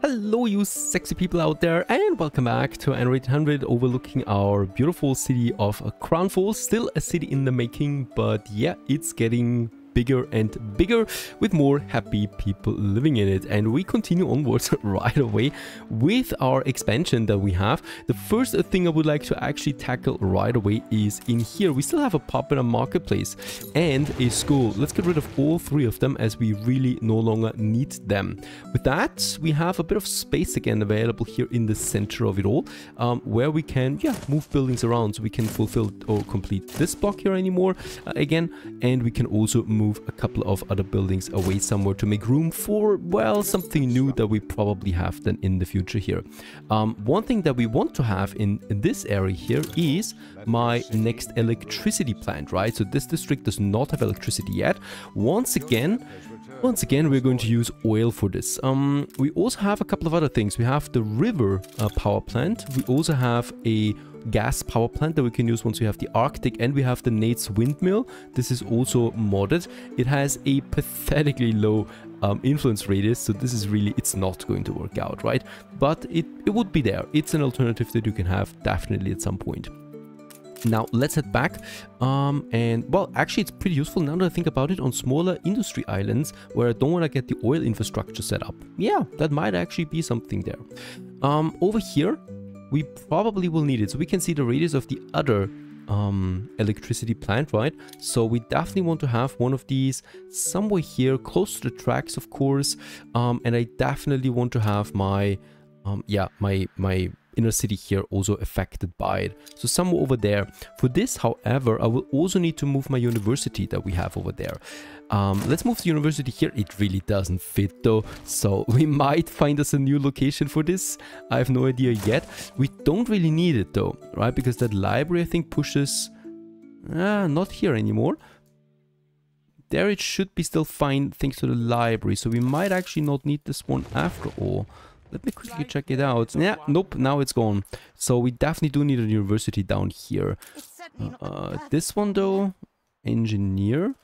Hello you sexy people out there, and welcome back to Anno 800 overlooking our beautiful city of Crownfall. Still a city in the making, but yeah, it's getting bigger and bigger with more happy people living in it. And we continue onwards right away with our expansion that we have. The first thing I would like to actually tackle right away is in here. We still have a pub and a marketplace and a school. Let's get rid of all three of them as we really no longer need them. With that, we have a bit of space again available here in the center of it all, where we can move buildings around, so we can fulfill or complete this block here anymore again, and we can also move a couple of other buildings away somewhere to make room for, well, something new that we probably have then in the future here. One thing that we want to have in this area here is my next electricity plant, right? So this district does not have electricity yet. Once again, we're going to use oil for this. We also have a couple of other things. We have the river power plant. We also have a gas power plant that we can use once we have the Arctic, and we have the Nate's windmill. This is also modded. It has a pathetically low influence radius, so this is really, it's not going to work out, right? But it would be there. It's an alternative that you can have definitely at some point. Now let's head back, and well, actually it's pretty useful now that I think about it, on smaller industry islands where I don't want to get the oil infrastructure set up. Yeah, that might actually be something there. Over here we probably will need it, so we can see the radius of the other electricity plant, right? So we definitely want to have one of these somewhere here close to the tracks, of course, and I definitely want to have my my inner city here also affected by it, so somewhere over there. For this, however, I will also need to move my university that we have over there. Let's move the university here. It really doesn't fit though, so we might find us a new location for this. I have no idea yet. We don't really need it though, right? Because that library, I think, pushes not here anymore. There it should be still fine thanks to the library, so we might actually not need this one after all. Let me quickly check it out. Yeah, nope, now it's gone. So we definitely do need a university down here. This one though, engineer.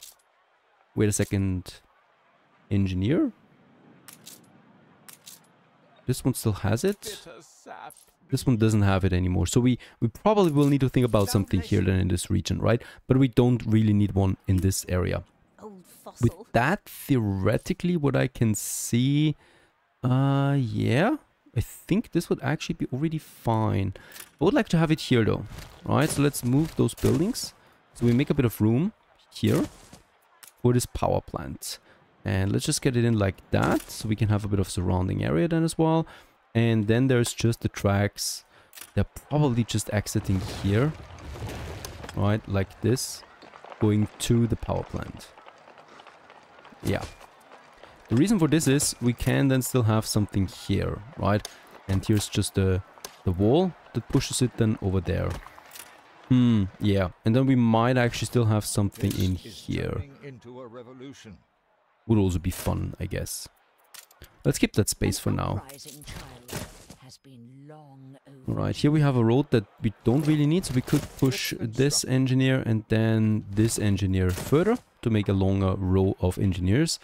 Wait a second. Engineer? This one still has it? This one doesn't have it anymore. So we probably will need to think about something here then in this region, right? But we don't really need one in this area. With that, theoretically, what I can see... yeah, I think this would actually be already fine. I would like to have it here though, right? So let's move those buildings. So we make a bit of room here for this power plant. And let's just get it in like that, so we can have a bit of surrounding area then as well. And then there's just the tracks. They're probably just exiting here, right? Like this, going to the power plant. Yeah. The reason for this is we can then still have something here, right? And here's just the wall that pushes it then over there. Yeah. And then we might actually still have something in here. Would also be fun, I guess. Let's keep that space for now. Alright, here we have a road that we don't really need, so we could push this engineer and then this engineer further to make a longer row of engineers.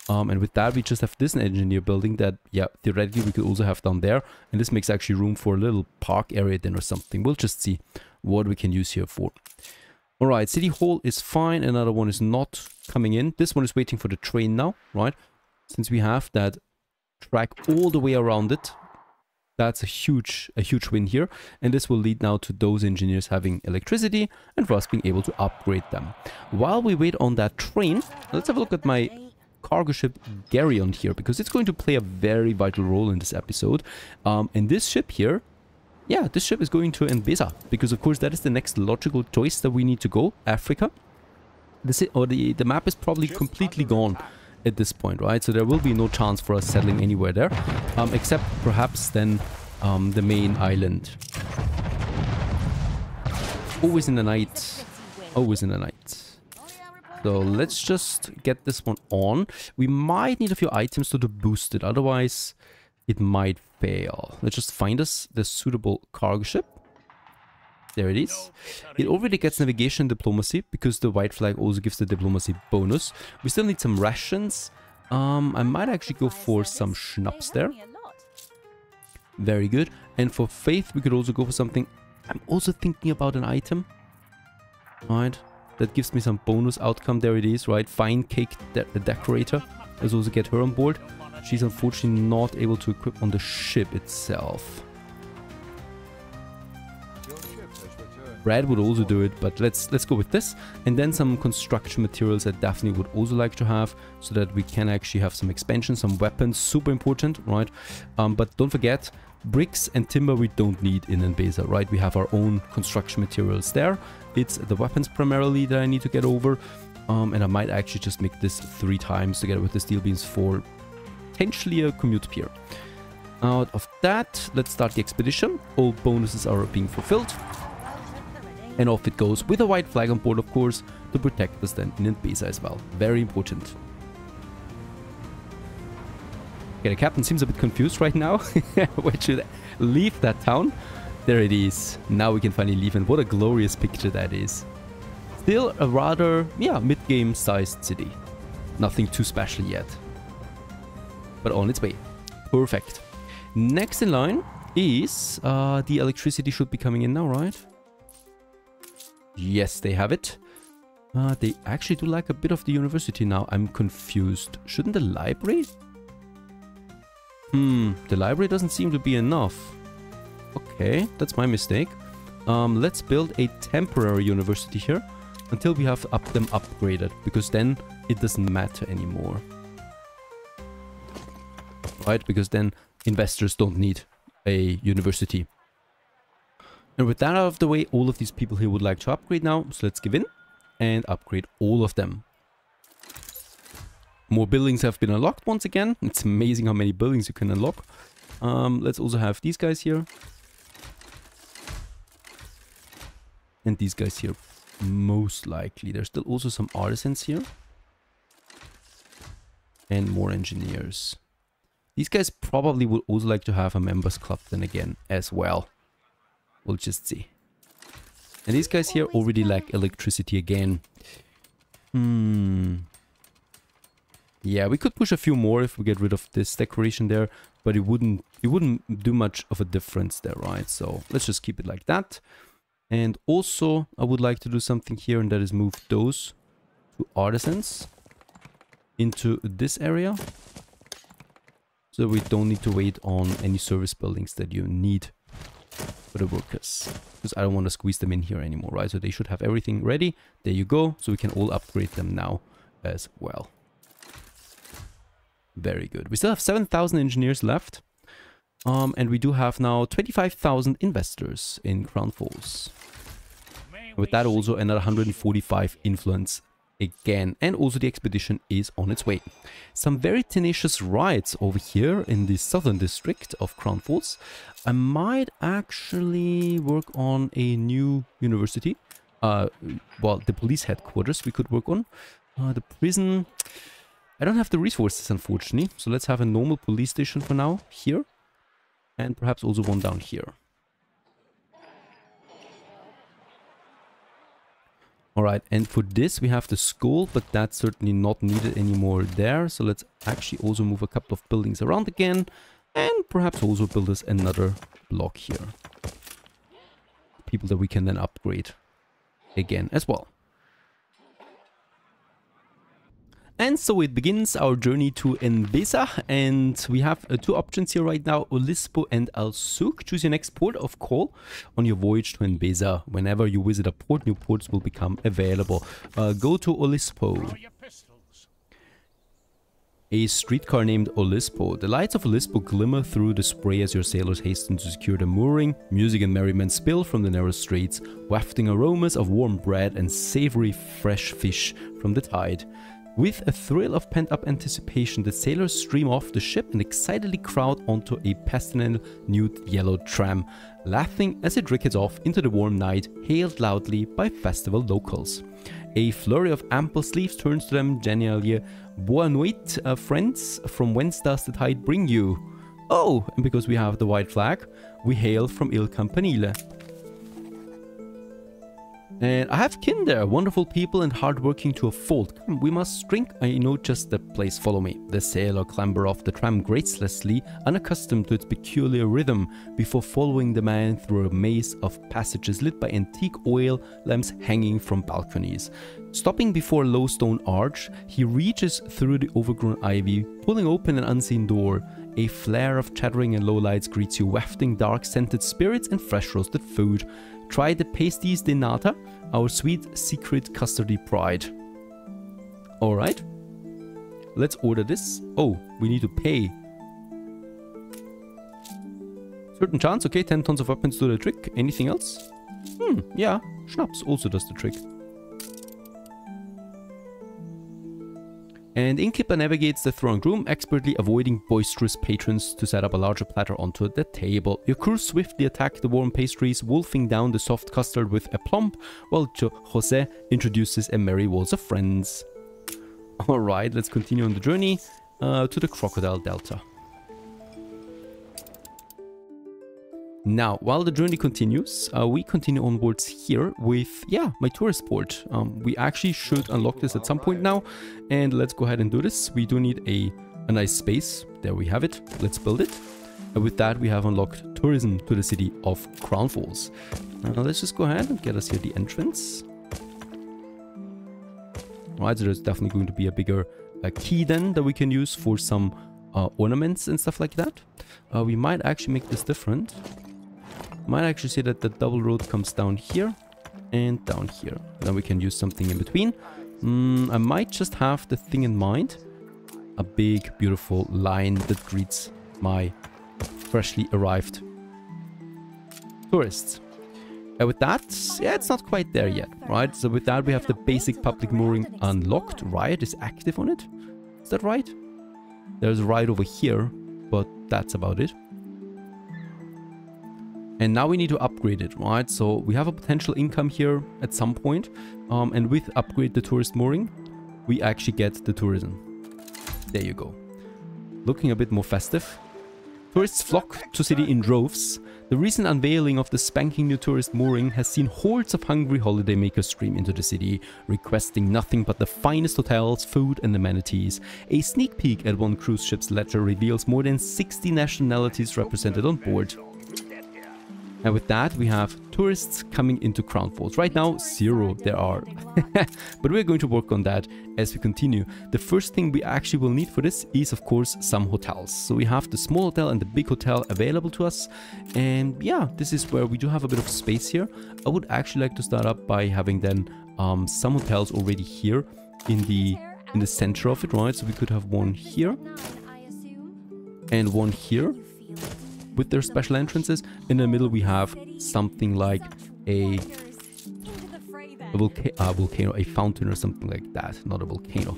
And with that, we just have this engineer building that, yeah, theoretically we could also have down there. And this makes actually room for a little park area then or something. We'll just see what we can use here for. Alright, City Hall is fine. Another one is not coming in. This one is waiting for the train now, right? Since we have that track all the way around it. That's a huge win here. And this will lead now to those engineers having electricity and for us being able to upgrade them. While we wait on that train, let's have a look at my cargo ship Garyon here, because it's going to play a very vital role in this episode. And this ship here, yeah, this ship is going to ENBESA, because of course that is the next logical choice that we need to go, Africa. The map is probably completely gone at this point, right? So there will be no chance for us settling anywhere there, except perhaps then the main island. Always in the night. Always in the night. So let's just get this one on. We might need a few items to boost it, otherwise it might fail. Let's just find us the suitable cargo ship. There it is. It already gets navigation diplomacy because the white flag also gives the diplomacy bonus. We still need some rations. I might actually go for some schnapps there. Very good. And for faith, we could also go for something. I'm also thinking about an item. Right. That gives me some bonus outcome. There it is, right? Fine cake decorator. Let's also get her on board. She's unfortunately not able to equip on the ship itself. Brad would also do it, but let's go with this. And then some construction materials that Daphne would also like to have, so that we can actually have some expansion, some weapons, super important, right? But don't forget, bricks and timber we don't need in ENBESA, right? We have our own construction materials there. It's the weapons primarily that I need to get over. And I might actually just make this 3 times together with the steel beams for potentially a commute pier. Out of that, let's start the expedition. All bonuses are being fulfilled. And off it goes with a white flag on board, of course, to protect us then in ENBESA as well. Very important. Okay, the captain seems a bit confused right now. We should leave that town. There it is. Now we can finally leave, and what a glorious picture that is. Still a rather, yeah, mid-game sized city. Nothing too special yet. But on its way. Perfect. Next in line is the electricity should be coming in now, right? Yes, they have it. They actually do like a bit of the university now. I'm confused. Shouldn't the library? The library doesn't seem to be enough. Okay, that's my mistake. Let's build a temporary university here until we have them upgraded, because then it doesn't matter anymore. Right, because then investors don't need a university. And with that out of the way, all of these people here would like to upgrade now. So let's give in and upgrade all of them. More buildings have been unlocked once again. It's amazing how many buildings you can unlock. Let's also have these guys here. And these guys here, most likely. There's still also some artisans here. And more engineers. These guys probably would also like to have a members club then again as well. We'll just see. And these guys here already lack electricity again. Yeah, we could push a few more if we get rid of this decoration there, but it wouldn't do much of a difference there, right? So let's just keep it like that. And also, I would like to do something here, and that is move those 2 artisans into this area. So we don't need to wait on any service buildings that you need for the workers, because I don't want to squeeze them in here anymore, right? So they should have everything ready. There you go. So we can all upgrade them now as well. Very good. We still have 7,000 engineers left. And we do have now 25,000 investors in Crown Falls. With that also another 145 influence again. And also the expedition is on its way. Some very tenacious rides over here in the southern district of Crown Falls. I might actually work on a new university. Well, the police headquarters we could work on. The prison... I don't have the resources, unfortunately. So let's have a normal police station for now here. And perhaps also one down here. Alright, and for this we have the school, but that's certainly not needed anymore there. So let's actually also move a couple of buildings around again. And perhaps also build us another block here. People that we can then upgrade again as well. And so it begins our journey to ENBESA, and we have 2 options here right now, Olispo and Al-Suk. Choose your next port of call on your voyage to ENBESA. Whenever you visit a port, new ports will become available. Go to Olispo. A streetcar named Olispo. The lights of Olispo glimmer through the spray as your sailors hasten to secure the mooring. Music and merriment spill from the narrow straits, wafting aromas of warm bread and savory fresh fish from the tide. With a thrill of pent-up anticipation, the sailors stream off the ship and excitedly crowd onto a pastel nude yellow tram, laughing as it rickets off into the warm night, hailed loudly by festival locals. A flurry of ample sleeves turns to them genially. Boa nuit, friends, from whence does the tide bring you? Oh, and because we have the white flag, we hail from Il Campanile. And I have kin there, wonderful people and hardworking to a fault. Come, we must drink. I know just the place, follow me. The sailor clambered off the tram gracelessly, unaccustomed to its peculiar rhythm, before following the man through a maze of passages lit by antique oil lamps hanging from balconies. Stopping before a low stone arch, he reaches through the overgrown ivy, pulling open an unseen door. A flare of chattering and low lights greets you, wafting dark-scented spirits and fresh roasted food. Try the pasties de nata, our sweet secret custardy pride. Alright. Let's order this. Oh, we need to pay. Certain chance, okay, 10 tons of weapons do the trick. Anything else? Yeah, schnapps also does the trick. And innkeeper navigates the throne room, expertly avoiding boisterous patrons to set up a larger platter onto the table. Your crew swiftly attack the warm pastries, wolfing down the soft custard with aplomb, while Jose introduces a merry waltz of friends. Alright, let's continue on the journey to the Crocodile Delta. Now, while the journey continues, we continue onwards here with, my tourist port. We actually should unlock this at some point now, and let's go ahead and do this. We do need a nice space. There we have it. Let's build it. And with that, we have unlocked tourism to the city of Crown Falls. Now, let's just go ahead and get us here the entrance. Alright, so there's definitely going to be a bigger key then that we can use for some ornaments and stuff like that. We might actually make this different. Might actually say that the double road comes down here and down here. Then we can use something in between. I might just have the thing in mind. A big, beautiful line that greets my freshly arrived tourists. And with that, it's not quite there yet, right? So with that, we have the basic public mooring unlocked. Riot is active on it. Is that right? There's a ride over here, but that's about it. And now we need to upgrade it, right? So we have a potential income here at some point. And with upgrade the tourist mooring, we actually get the tourism. There you go. Looking a bit more festive. Tourists flock to city in droves. The recent unveiling of the spanking new tourist mooring has seen hordes of hungry holidaymakers stream into the city, requesting nothing but the finest hotels, food and amenities. A sneak peek at one cruise ship's ledger reveals more than 60 nationalities represented on board. And with that, we have tourists coming into Crown Falls. Right now, 0 there are. But we're going to work on that as we continue. The first thing we actually will need for this is, of course, some hotels. So we have the small hotel and the big hotel available to us. And yeah, this is where we do have a bit of space here. I would actually like to start up by having then some hotels already here in the center of it, right? So we could have one here and one here, with their special entrances. In the middle we have something like a volcano, a fountain or something like that, not a volcano.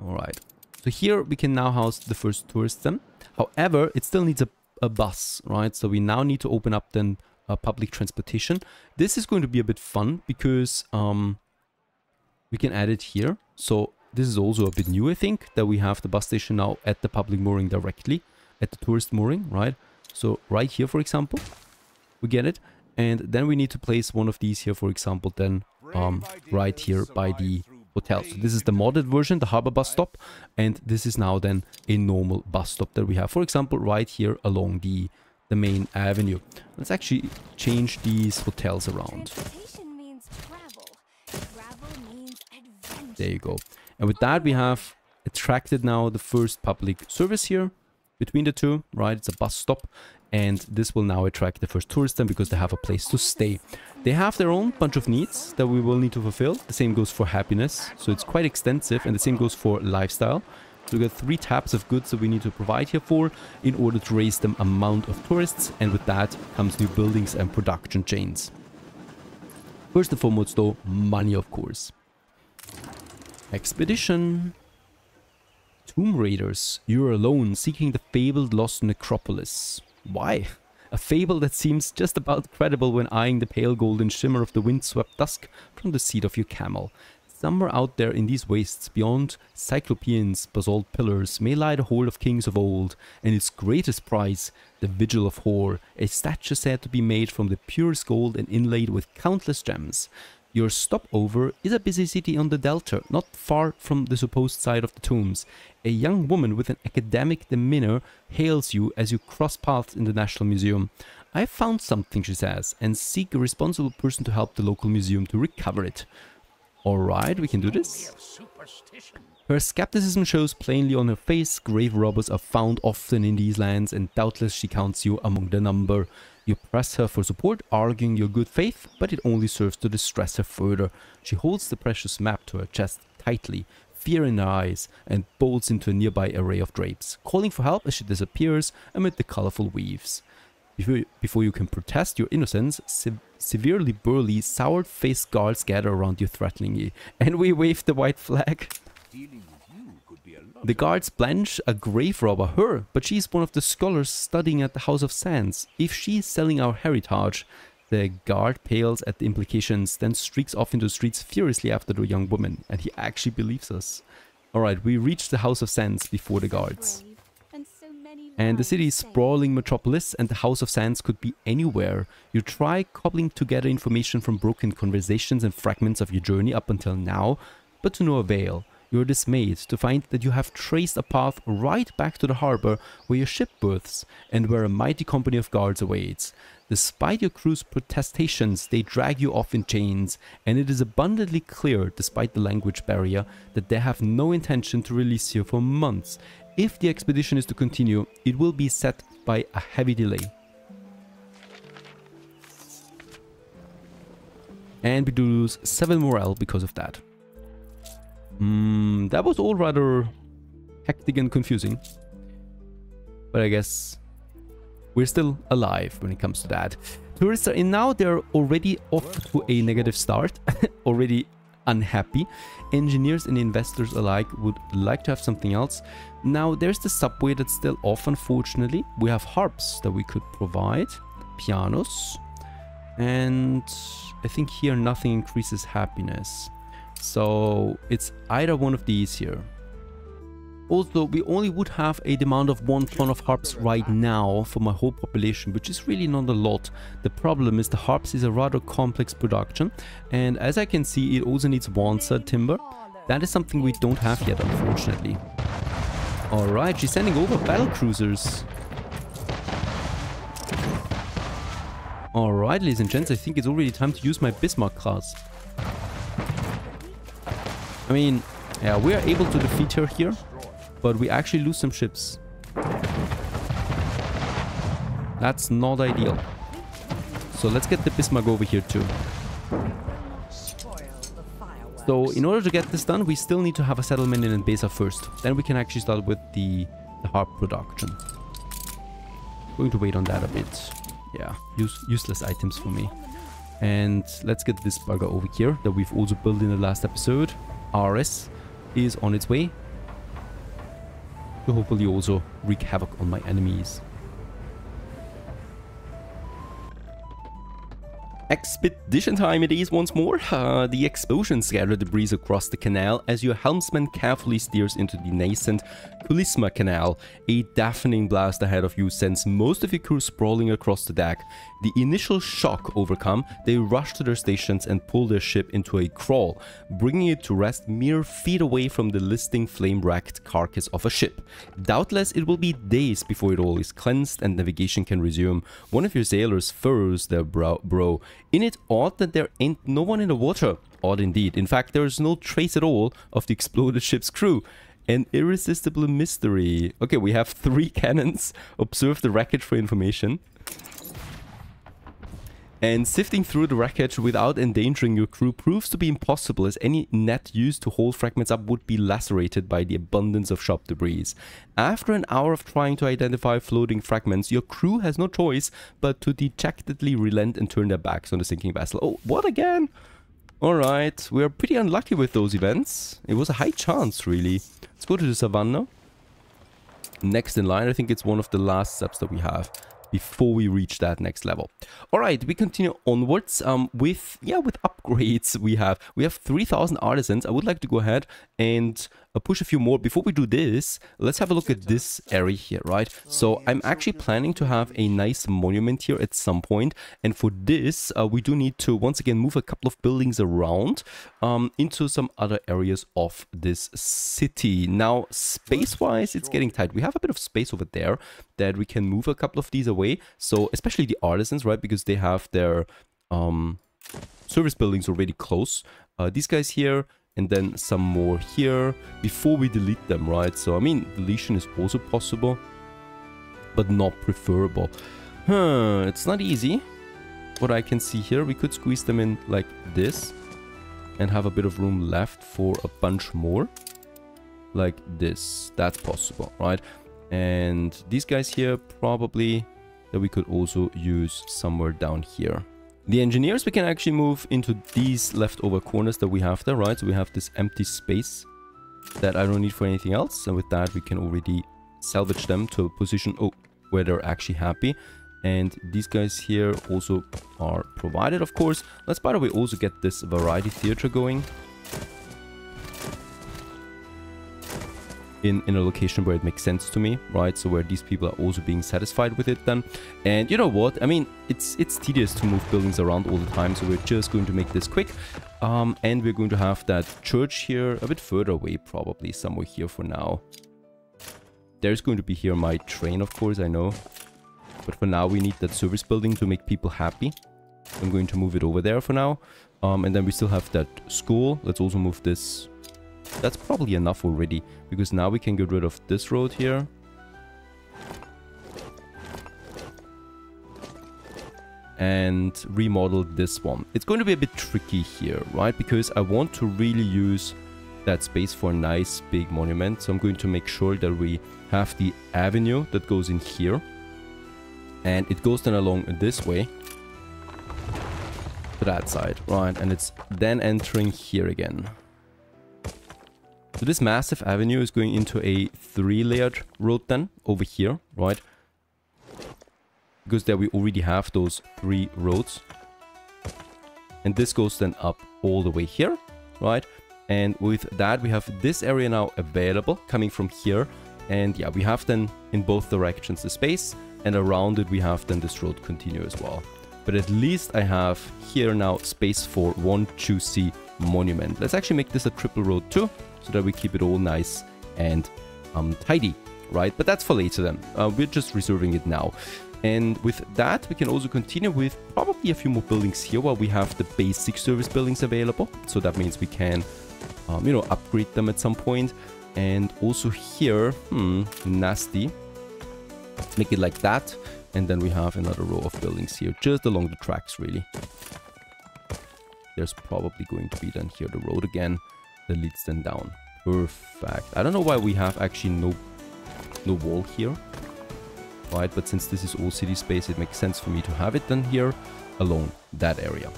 Alright, so here we can now house the first tourists then. However, it still needs a bus, right? So we now need to open up then public transportation. This is going to be a bit fun because we can add it here. So this is also a bit new, I think, that we have the bus station now at the public mooring directly, at the tourist mooring, right? So right here, for example, we get it. And then we need to place one of these here, for example, then right here by the hotel. So this is the modded version, the harbor bus stop. And this is now then a normal bus stop that we have, for example, right here along the main avenue. Let's actually change these hotels around. There you go. And with that, we have attracted now the first public service here between the two, right? It's a bus stop, and this will now attract the first tourists then because they have a place to stay. They have their own bunch of needs that we will need to fulfill. The same goes for happiness, so it's quite extensive, and the same goes for lifestyle. So we got 3 tabs of goods that we need to provide here for in order to raise the amount of tourists, and with that comes new buildings and production chains. First and foremost though, money, of course. Expedition. Tomb Raiders. You're alone, seeking the fabled lost necropolis. Why? A fable that seems just about credible when eyeing the pale golden shimmer of the windswept dusk from the seat of your camel. Somewhere out there in these wastes, beyond Cyclopeans' basalt pillars, may lie the hold of kings of old, and its greatest prize, the Vigil of Hor, a statue said to be made from the purest gold and inlaid with countless gems. Your stopover is a busy city on the delta, not far from the supposed site of the tombs. A young woman with an academic demeanor hails you as you cross paths in the National Museum. I found something, she says, and seek a responsible person to help the local museum to recover it. Alright, we can do this. Her skepticism shows plainly on her face. Grave robbers are found often in these lands, and doubtless she counts you among the number. You press her for support, arguing your good faith, but it only serves to distress her further. She holds the precious map to her chest tightly, fear in her eyes, and bolts into a nearby array of drapes, calling for help as she disappears amid the colorful weaves. Before you can protest your innocence, severely burly, sour-faced guards gather around you threateningly, and we wave the white flag. The guards blanch a grave robber, her, but she's one of the scholars studying at the House of Sands. If she's selling our heritage, the guard pales at the implications, then streaks off into the streets furiously after the young woman, and he actually believes us. Alright, we reach the House of Sands before the guards. And the city's sprawling metropolis, and the House of Sands could be anywhere. You try cobbling together information from broken conversations and fragments of your journey up until now, but to no avail. You are dismayed to find that you have traced a path right back to the harbor where your ship berths and where a mighty company of guards awaits. Despite your crew's protestations, they drag you off in chains, and it is abundantly clear, despite the language barrier, that they have no intention to release you for months. If the expedition is to continue, it will be set by a heavy delay. And we do lose 7 morale because of that. That was all rather hectic and confusing. But I guess we're still alive when it comes to that. Tourists are in now, they're already off to a negative start. Already unhappy. Engineers and investors alike would like to have something else. Now there's the subway that's still off, unfortunately. We have harps that we could provide, pianos, and I think here nothing increases happiness, so it's either one of these here. Also, we only would have a demand of 1 ton of harps right now for my whole population, which is really not a lot. The problem is the harps is a rather complex production, and as I can see, it also needs one-side timber. That is something we don't have yet, unfortunately. Alright, she's sending over battle cruisers. Alright, ladies and gents, I think it's already time to use my Bismarck class. I mean, yeah, we are able to defeat her here, but we actually lose some ships. That's not ideal. So let's get the Bismarck over here too. So in order to get this done, we still need to have a settlement in ENBESA first. Then we can actually start with the harp production. Going to wait on that a bit. Yeah, useless items for me. And let's get this bugger over here that we've also built in the last episode. RS is on its way to hopefully also wreak havoc on my enemies. Expedition time it is once more. The explosions scatter debris across the canal as your helmsman carefully steers into the nascent Kulisma Canal. A deafening blast ahead of you sends most of your crew sprawling across the deck. The initial shock overcome, they rush to their stations and pull their ship into a crawl, bringing it to rest mere feet away from the listing flame-wrecked carcass of a ship. Doubtless it will be days before it all is cleansed and navigation can resume. One of your sailors furrows their brow. In it, odd that there ain't no one in the water. Odd indeed. In fact, there is no trace at all of the exploded ship's crew. An irresistible mystery. Okay, we have 3 cannons. Observe the wreckage for information. And sifting through the wreckage without endangering your crew proves to be impossible, as any net used to hold fragments up would be lacerated by the abundance of shop debris. After an hour of trying to identify floating fragments, your crew has no choice but to dejectedly relent and turn their backs on the sinking vessel. Oh, what again? Alright, we are pretty unlucky with those events. It was a high chance, really. Let's go to the Savannah. Next in line, I think it's one of the last steps that we have before we reach that next level. All right, we continue onwards with upgrades. We have 3,000 artisans. I would like to go ahead and push a few more. Before we do this, let's have a look at this area here, right? So I'm actually planning to have a nice monument here at some point, and for this we do need to once again move a couple of buildings around into some other areas of this city. Now space wise it's getting tight. We have a bit of space over there that we can move a couple of these away, so especially the artisans, right, because they have their service buildings already close. These guys here, and then some more here before we delete them, right? So I mean, deletion is also possible, but not preferable. It's not easy. What I can see here, we could squeeze them in like this and have a bit of room left for a bunch more like this. That's possible, right? And these guys here probably that we could also use somewhere down here. The engineers we can actually move into these leftover corners that we have there, right? So we have this empty space that I don't need for anything else, and with that we can already salvage them to a position where they're actually happy. And these guys here also are provided, of course. Let's, by the way, also get this variety theater going in a location where it makes sense to me, right? So where these people are also being satisfied with it then. And you know what? I mean, it's tedious to move buildings around all the time, so we're just going to make this quick. And we're going to have that church here a bit further away, probably somewhere here for now. There's going to be here my train, of course, I know. But for now, we need that service building to make people happy. I'm going to move it over there for now. And then we still have that school. Let's also move this. That's probably enough already, because now we can get rid of this road here. And remodel this one. It's going to be a bit tricky here, right? Because I want to really use that space for a nice big monument. So I'm going to make sure that we have the avenue that goes in here. And it goes then along this way to that side, right? And it's then entering here again. So this massive avenue is going into a 3-layered road then over here, right? Because there we already have those 3 roads. And this goes then up all the way here, right? And with that we have this area now available coming from here. And yeah, we have then in both directions the space, and around it we have then this road continue as well. But at least I have here now space for one juicy monument. Let's actually make this a triple road too, so that we keep it all nice and tidy, right? But that's for later then. We're just reserving it now. And with that, we can also continue with probably a few more buildings here while we have the basic service buildings available. So that means we can, you know, upgrade them at some point. And also here, nasty. Make it like that. And then we have another row of buildings here, just along the tracks, really. There's probably going to be then here the road again that leads them down. Perfect. I don't know why we have actually no wall here, right? But since this is all city space, it makes sense for me to have it then here along that area.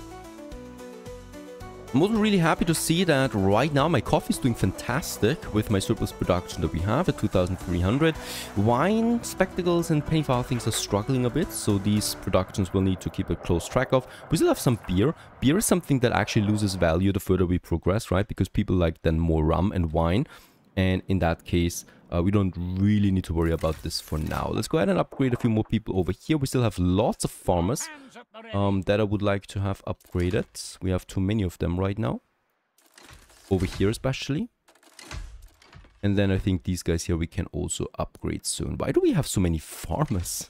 I'm also really happy to see that right now my coffee is doing fantastic with my surplus production that we have at 2,300. Wine, spectacles and penny farthings are struggling a bit, so these productions will need to keep a close track of. We still have some beer. Beer is something that actually loses value the further we progress, right? Because people like then more rum and wine. And in that case, we don't really need to worry about this for now. Let's go ahead and upgrade a few more people over here. We still have lots of farmers that I would like to have upgraded. We have too many of them right now. Over here especially. And then I think these guys here we can also upgrade soon. Why do we have so many farmers?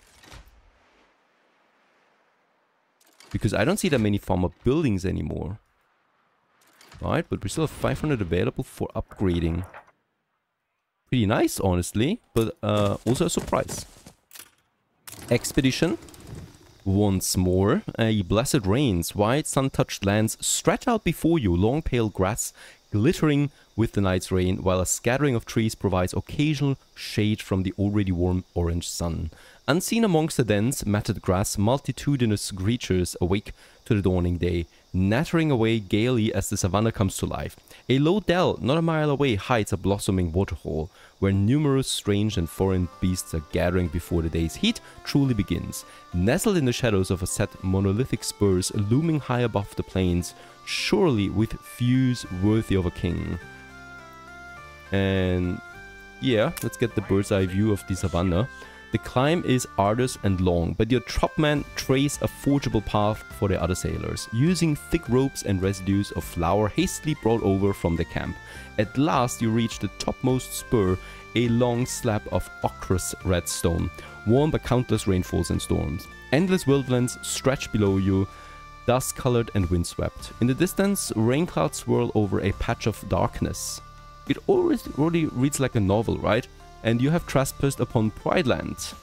Because I don't see that many farmer buildings anymore. Right, but we still have 500 available for upgrading. Pretty nice, honestly, but also a surprise. Expedition. Once more, a blessed rains, wide sun-touched lands stretch out before you, long pale grass glittering with the night's rain, while a scattering of trees provides occasional shade from the already warm orange sun. Unseen amongst the dense, matted grass, multitudinous creatures awake to the dawning day. nattering away gaily as the savannah comes to life. A low dell not a mile away hides a blossoming waterhole, where numerous strange and foreign beasts are gathering before the day's heat truly begins. Nestled in the shadows of a set monolithic spurs looming high above the plains, surely with views worthy of a king. And yeah, let's get the bird's eye view of the savannah. The climb is arduous and long, but your tropmen trace a forgeable path for the other sailors, using thick ropes and residues of flour hastily brought over from the camp. At last you reach the topmost spur, a long slab of ochreous red stone, worn by countless rainfalls and storms. Endless wildlands stretch below you, dust-colored and windswept. In the distance, rain clouds swirl over a patch of darkness. It already reads like a novel, right? And you have trespassed upon Pride Land.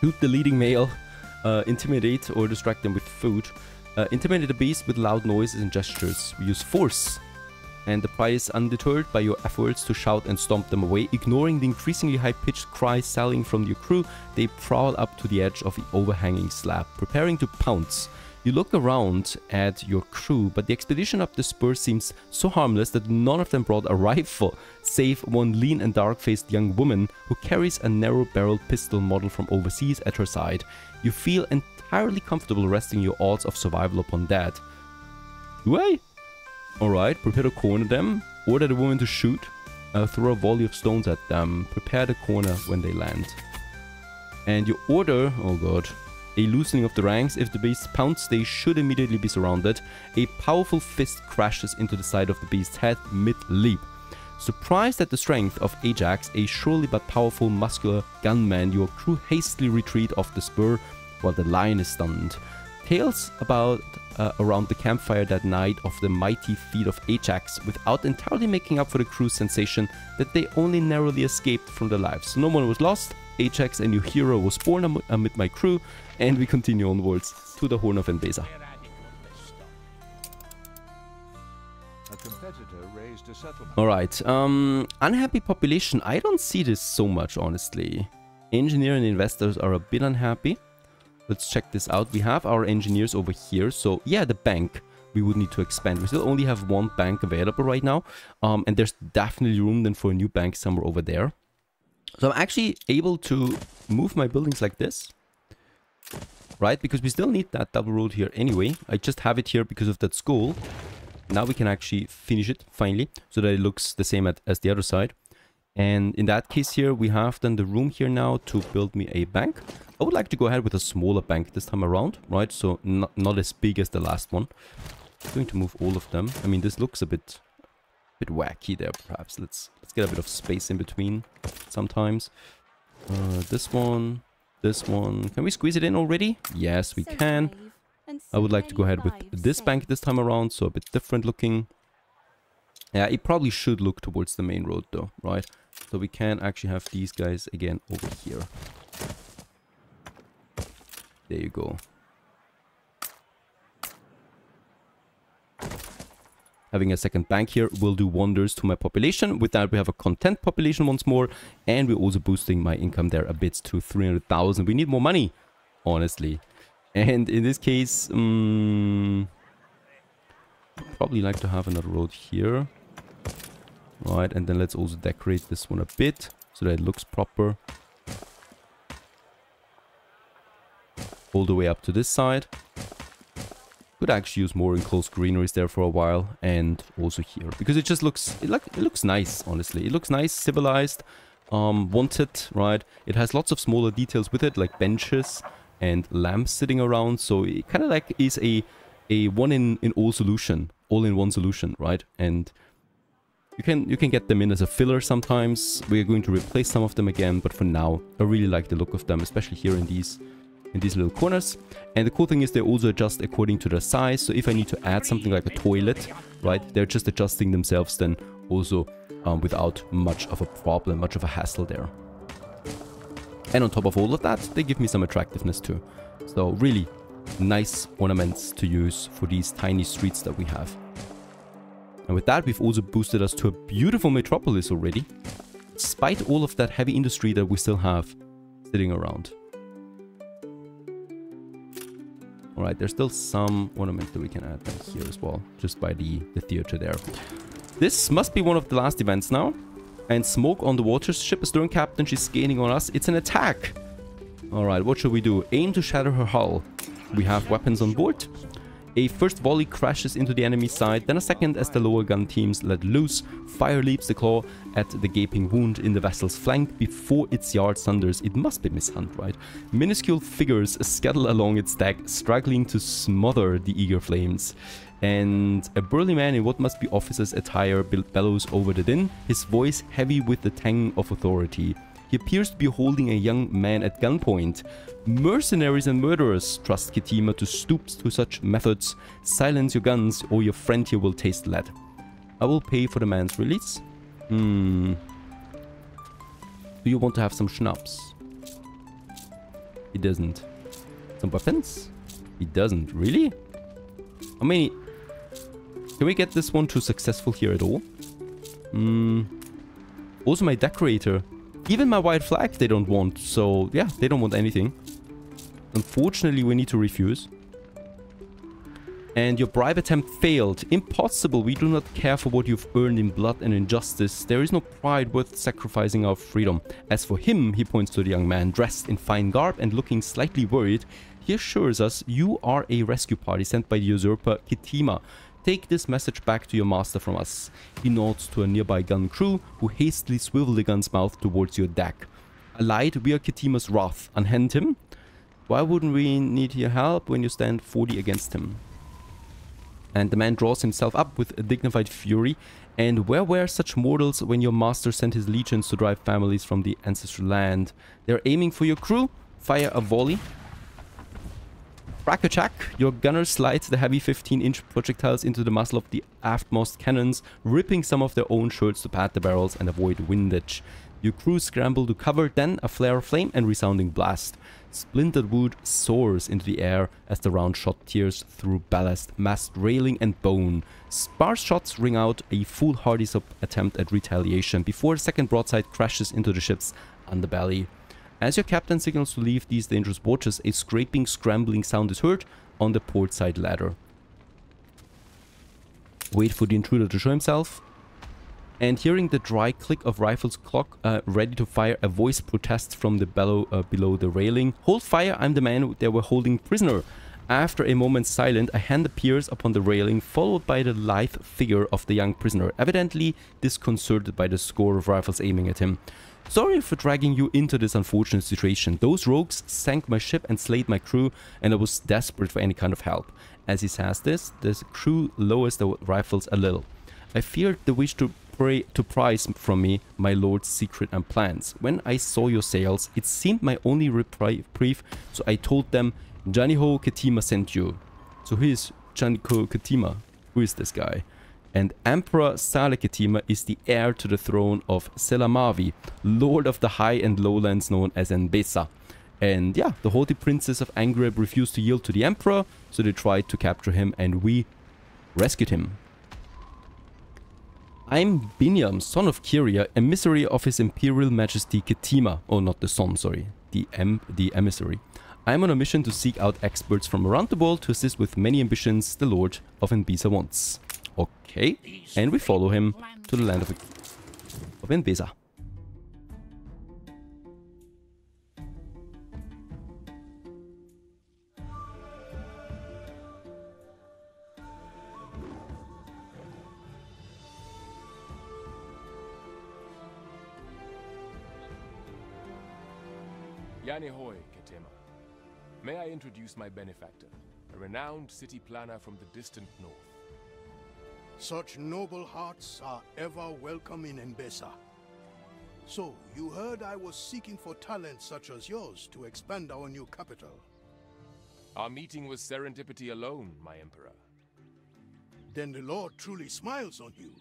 Shoot the leading male, intimidate or distract them with food. Intimidate the beast with loud noises and gestures. Use force. And the pride is undeterred by your efforts to shout and stomp them away. Ignoring the increasingly high-pitched cries sallying from your crew, they prowl up to the edge of the overhanging slab, preparing to pounce. You look around at your crew, but the expedition up the spur seems so harmless that none of them brought a rifle, save one lean and dark-faced young woman who carries a narrow-barreled pistol model from overseas at her side. You feel entirely comfortable resting your odds of survival upon that. Do I? Alright, prepare to corner them, order the woman to shoot, throw a volley of stones at them, prepare the corner when they land. And you order, oh god, a loosening of the ranks. If the beast pounce, they should immediately be surrounded. A powerful fist crashes into the side of the beast's head mid-leap. Surprised at the strength of Ajax, a surely but powerful muscular gunman, your crew hastily retreat off the spur while the lion is stunned. Tales about around the campfire that night of the mighty feat of Ajax, without entirely making up for the crew's sensation that they only narrowly escaped from their lives. So no one was lost. Ajax, a new hero, was born amid my crew, and we continue onwards to the Horn of ENBESA. Alright, unhappy population. I don't see this so much, honestly. Engineer and investors are a bit unhappy. Let's check this out. We have our engineers over here. So yeah, the bank we would need to expand. We still only have one bank available right now. And there's definitely room then for a new bank somewhere over there. So I'm actually able to move my buildings like this, right? Because we still need that double road here anyway. I just have it here because of that school. Now we can actually finish it finally, so that it looks the same as the other side. And in that case here, we have then the room here now to build me a bank. I would like to go ahead with a smaller bank this time around, right? So not as big as the last one. I'm going to move all of them. I mean, this looks a bit wacky there, perhaps. Let's get a bit of space in between sometimes. This one. Can we squeeze it in already? Yes, we can. I would like to go ahead with this bank this time around, so a bit different looking. Yeah, it probably should look towards the main road though, right? So we can actually have these guys again over here. There you go. Having a second bank here will do wonders to my population. With that, we have a content population once more. And we're also boosting my income there a bit to 300,000. We need more money, honestly. And in this case, probably like to have another road here. Right, and then let's also decorate this one a bit so that it looks proper. All the way up to this side. Could actually use more enclosed greeneries there for a while, and also here because it just looks it looks nice. Honestly, it looks nice, civilized, wanted, right? It has lots of smaller details with it, like benches and lamps sitting around. So it kind of like is a one in all solution, all in one solution, right? And you can get them in as a filler sometimes. We're going to replace some of them again, but for now, I really like the look of them, especially here in these little corners. And the cool thing is they also adjust according to their size. So if I need to add something like a toilet, right, they're just adjusting themselves then also without much of a problem, much of a hassle there. And on top of all of that, they give me some attractiveness too. So really nice ornaments to use for these tiny streets that we have. And with that, we've also boosted us to a beautiful metropolis already, despite all of that heavy industry that we still have sitting around. Alright, there's still some ornament that we can add down here as well, just by the theater there. This must be one of the last events now. And smoke on the water ship is during captain. She's gaining on us. It's an attack. Alright, what should we do? Aim to shatter her hull. We have weapons on board. A first volley crashes into the enemy side, then a second as the lower gun teams let loose. Fire leaps the claw at the gaping wound in the vessel's flank before its yard sunders. It must be Miss Hunt, right? Minuscule figures scuttle along its deck, struggling to smother the eager flames. And a burly man in what must be officer's attire bellows over the din, his voice heavy with the tang of authority. He appears to be holding a young man at gunpoint. Mercenaries and murderers, trust Ketima to stoop to such methods. Silence your guns or your friend here will taste lead. I will pay for the man's release. Do you want to have some schnapps? He doesn't. Some weapons? He doesn't. Really? How many? Can we get this one to successful here at all? Also my decorator. Even my white flag they don't want, so yeah, they don't want anything. Unfortunately, we need to refuse. And your bribe attempt failed. Impossible, we do not care for what you've earned in blood and injustice. There is no pride worth sacrificing our freedom. As for him, he points to the young man, dressed in fine garb and looking slightly worried. He assures us you are a rescue party sent by the usurper Ketima. Take this message back to your master from us. He nods to a nearby gun crew, who hastily swivel the gun's mouth towards your deck. Allied, we are Ketima's wrath. Unhand him? Why wouldn't we need your help when you stand 40 against him? And the man draws himself up with a dignified fury. And where were such mortals when your master sent his legions to drive families from the ancestral land? They're aiming for your crew. Fire a volley. Crack a check. Your gunner slides the heavy 15-inch projectiles into the muzzle of the aftmost cannons, ripping some of their own shirts to pad the barrels and avoid windage. Your crew scramble to cover, then a flare of flame and resounding blast. Splintered wood soars into the air as the round shot tears through ballast, mast, railing and bone. Sparse shots ring out a foolhardy attempt at retaliation before a second broadside crashes into the ship's underbelly. As your captain signals to leave these dangerous waters, a scraping, scrambling sound is heard on the port side ladder. Wait for the intruder to show himself. And hearing the dry click of rifles clock ready to fire, a voice protests from the below the railing. Hold fire, I'm the man they were holding prisoner. After a moment's silence, a hand appears upon the railing, followed by the lithe figure of the young prisoner, evidently disconcerted by the score of rifles aiming at him. Sorry for dragging you into this unfortunate situation. Those rogues sank my ship and slayed my crew, and I was desperate for any kind of help. As he says this, the crew lowers the rifles a little. I feared the wish to prise from me my lord's secret and plans. When I saw your sails, it seemed my only reprieve, so I told them, Janiho Ketima sent you. So who is Janiho Ketima? Who is this guy? And Emperor Saleh Ketima is the heir to the throne of Selamavi, lord of the high and lowlands known as ENBESA. And yeah, the haughty princes of Angreb refused to yield to the emperor, so they tried to capture him and we rescued him. I'm Binyam, son of Kyria, emissary of his imperial majesty Ketima. Oh, not the son, sorry. The emissary. I'm on a mission to seek out experts from around the world to assist with many ambitions the lord of ENBESA wants. Okay, and we follow him to the land of ENBESA. Yanihoy, Ketima. May I introduce my benefactor, a renowned city planner from the distant north. Such noble hearts are ever welcome in ENBESA. So, you heard I was seeking for talent such as yours to expand our new capital. Our meeting was serendipity alone, my emperor. Then the Lord truly smiles on you.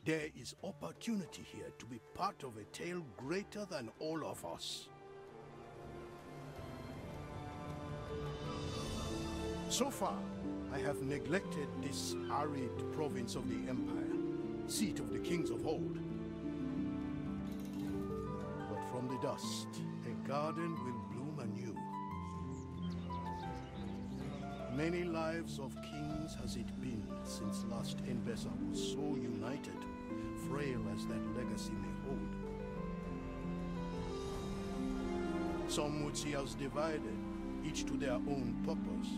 There is opportunity here to be part of a tale greater than all of us. So far, I have neglected this arid province of the Empire, seat of the kings of old. But from the dust, a garden will bloom anew. Many lives of kings has it been since last ENBESA was so united, frail as that legacy may hold. Some would see us divided, each to their own purpose,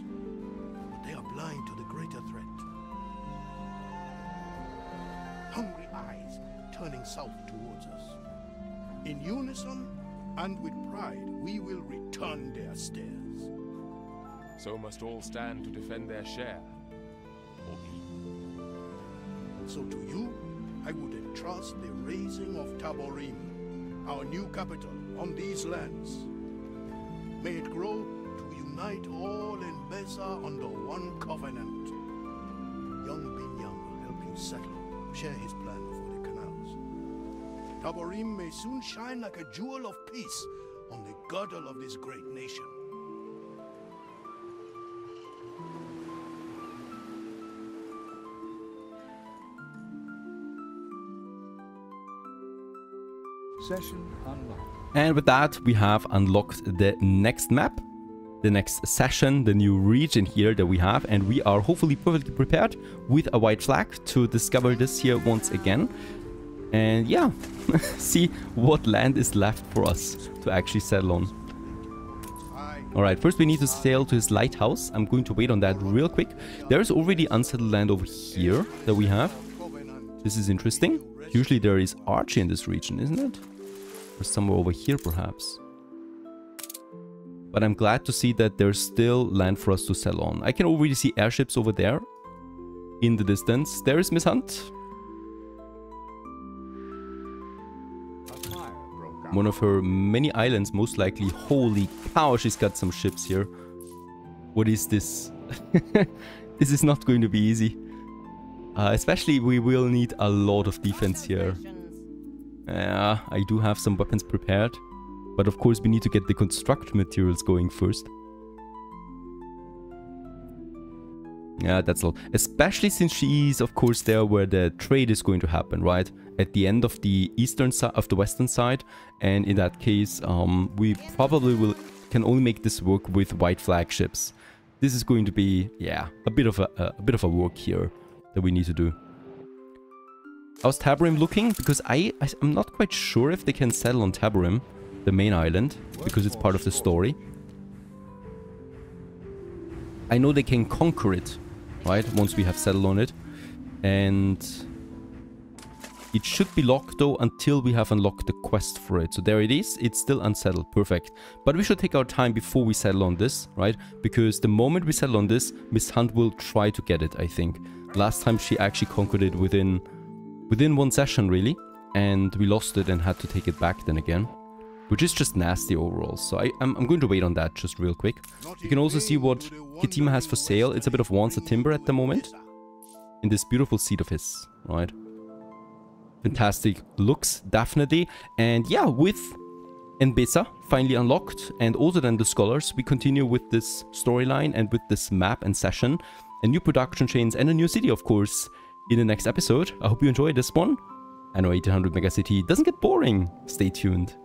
but they are blind to the greater threat. Hungry eyes turning south towards us. In unison and with pride, we will return their stares. So must all stand to defend their share, or be. So to you, I would entrust the raising of Taborim, our new capital, on these lands. May it grow to unite all ENBESA under one covenant. Young Binyang will help you settle, share his plan for the canals. Taborim may soon shine like a jewel of peace on the girdle of this great nation. Session unlocked. And with that, we have unlocked the next map, the next session, the new region here that we have, and we are hopefully perfectly prepared with a white flag to discover this here once again. And yeah, see what land is left for us to actually settle on. Alright, first we need to sail to his lighthouse. I'm going to wait on that real quick. There's already unsettled land over here that we have. This is interesting. Usually there is Archie in this region, isn't it? Or somewhere over here perhaps. But I'm glad to see that there's still land for us to settle on. I can already see airships over there in the distance. There is Miss Hunt. One of her many islands, most likely. Holy cow, she's got some ships here. What is this? This is not going to be easy. Especially we will need a lot of defense here. I do have some weapons prepared. But of course we need to get the construction materials going first. Yeah, that's all. Especially since she's of course there where the trade is going to happen, right? At the end of the eastern side, of the western side. And in that case, we probably can only make this work with white flagships. This is going to be, yeah, a bit of a work here that we need to do. How's Taborim looking? Because I'm not quite sure if they can settle on Taborim, the main island, because it's part of the story. I know they can conquer it, right? Once we have settled on it. And it should be locked though until we have unlocked the quest for it. So there it is. It's still unsettled. Perfect. But we should take our time before we settle on this, right? Because the moment we settle on this, Miss Hunt will try to get it, I think. Last time she actually conquered it within one session, really. And we lost it and had to take it back then again. Which is just nasty overall. So I'm going to wait on that just real quick. You can also see what Kitima has for sale. It's a bit of Wansa timber at the moment. In this beautiful seat of his, right? Fantastic looks, definitely. And yeah, with ENBESA finally unlocked, and also then the scholars, we continue with this storyline and with this map and session, and new production chains and a new city, of course, in the next episode. I hope you enjoyed this one. Anno 1800 Megacity doesn't get boring. Stay tuned.